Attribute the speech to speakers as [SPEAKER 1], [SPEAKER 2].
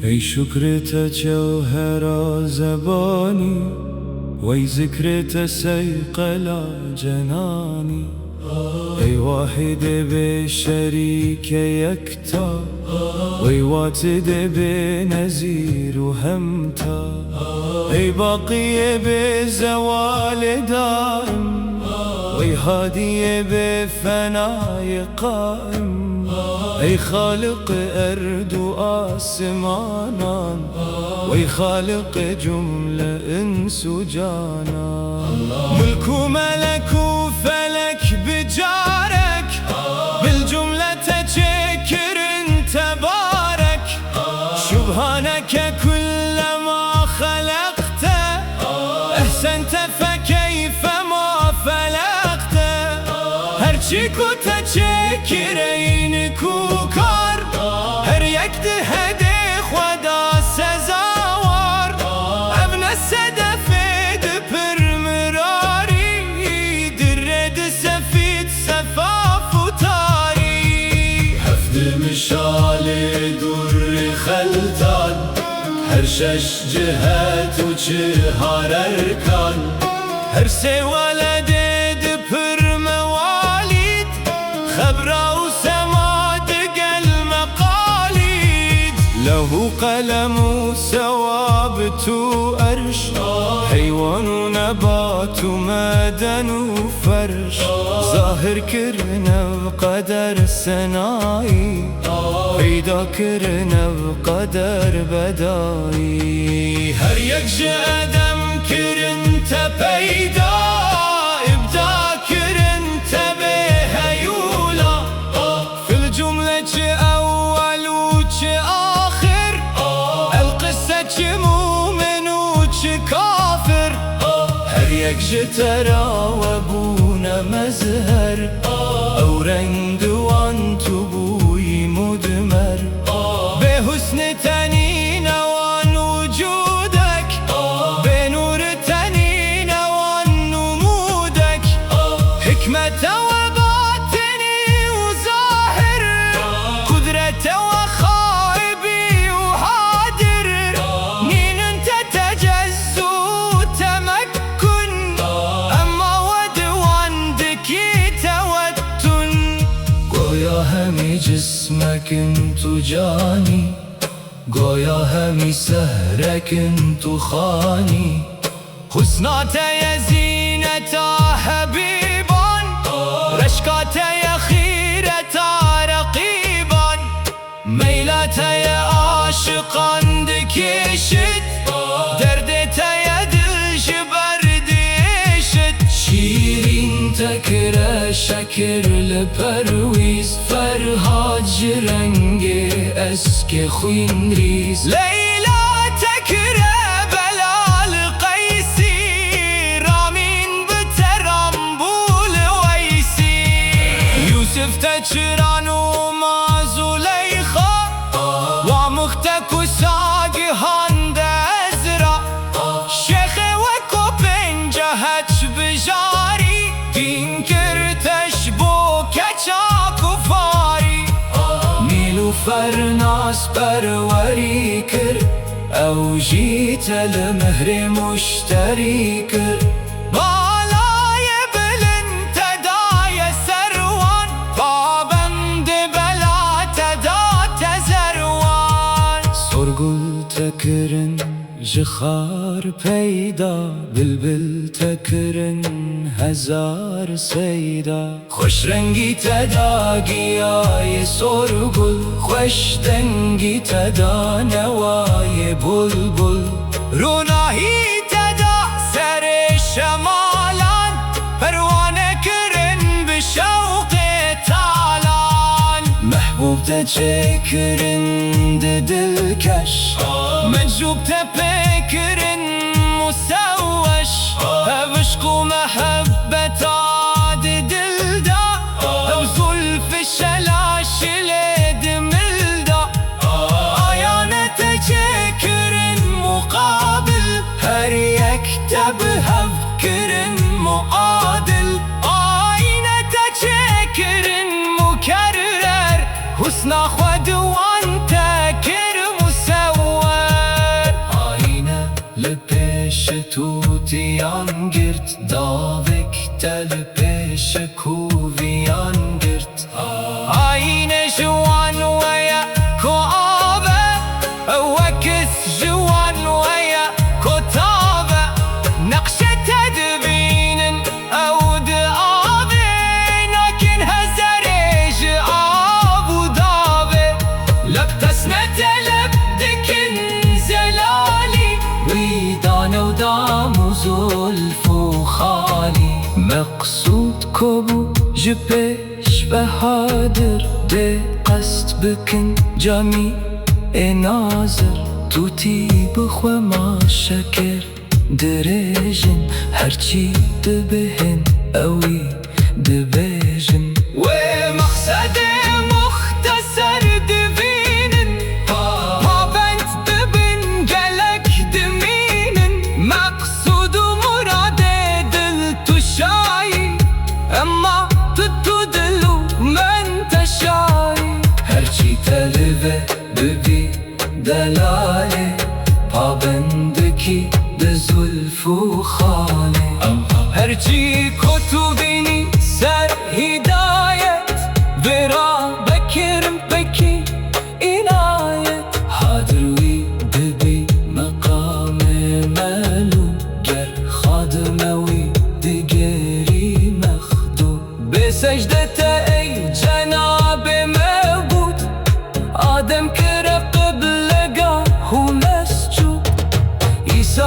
[SPEAKER 1] ای شکرت جوهر زبانی وی ذکرت سیقل جنانی ای واحد به شریک یکتا وی واتد به نظیر و همتا ای باقی به زوال دائم وی هادی به فنای قائم ای خالق ارض و آسمانان وی خالق جمله انس و جانان ملک و ملک و فلک بجارك بالجملة تشكر تبارك سبحانك كل ما خلقت احسنت فكيف ما فلقت هرچی کو تشكر این کو کار هر یک دهده خدا سزاوار ابن الصدف پر مراری درد سفید صفاف و تاری هفت مشال در خلطان هر شش جهت و چهار ارکان هر سه ولد پر موالید خبره و سماد قل مقالید له قلم و ثوابت و عرش حیوان و نبات و معدن و فرش ظاهر کرنه و قدر سنایی پیدا کرنه و قدر بدایی هر یک جه ادم کرن تا پیدا ابدا کرن تا به هیولا فی الجمله چه اول و چه آخر القصه چه مومن و چه کافر هر یک جه ترا و بون مظهر او رنگ وان تو بوی مدمر به حسن تنین وان وجودک به نور تنین وان نمودک حکمت و باطنی و ظاهر قدرت و خائبی و حاضر نین انت تجزو تمکن اما ودوان دکی توتن گویا همی جسمک انتو جانی گویا همی سهرک انتو خانی حسنات یا زینتا حبیبان رشکات یا خیرتا رقیبان میلات یا عاشقان دکشت دردت یا دلش بردشت شیرین تکر شکر لپرویز فرهاد جرنگ اسک خوین ریز لیلا تکر بلال قیسی رامین بترامبول ویسی یوسف تچران و مازولیخا و مختک و ساگهان دزرا شیخ و کپنجه هچ بجاری دین کرتش بو کچاک و فاری نیلوفرناس پروری کر او جیت المهر مشتری کر بالای بلند تدای سروان پابند بلا تدا تزروان سرگل تکرن جخار پیدا بلبل تکرن هزار سیدا خوش رنگی تدا گیای سرگل خوش دنگی تدا نوای بلبل روناهی تدا سر شمالان پروانه کرن به شوق تالان محبوب تچکرن دلکش مجوب تپکرن مسوش عشق و محبت عاد دل دا او زلف شلاشل دمل دا آیان تچکرن مقابل هر یک تبهف کرن معادل آین تچکرن مکرر حسن خود وان تکر مسوش vian girt davek tel peşe kuvian girt Ayne juan veya kuave Vakis juan veya kotave Nakşe tedbinin evd ave Nakin hezereji abu dave Lebtes neteleb dikin zelali Vidane و دام و زلف و خالی مقصود کبو جپش بهادر ده قصد بکن جامی ناظر توتی بخوا ما شکر درجن هرچی دبهن اوی دبجن و مقصد مختصر دبینن پابند ببین گلک دمینن مقصود و مراد دل تو شایی اما تو دلو من تشایی هرچی تلوه ببی دلاله پابندکی ده زلف و خاله هرچی کتو بینی سر هدایت برا بکرم بکی عنایت حاضروی ببی مقام معلوم گر خادموی دیگری مخدوم به سجدت ای جناب معبود آدم که قبلگاه و مسجود عیسی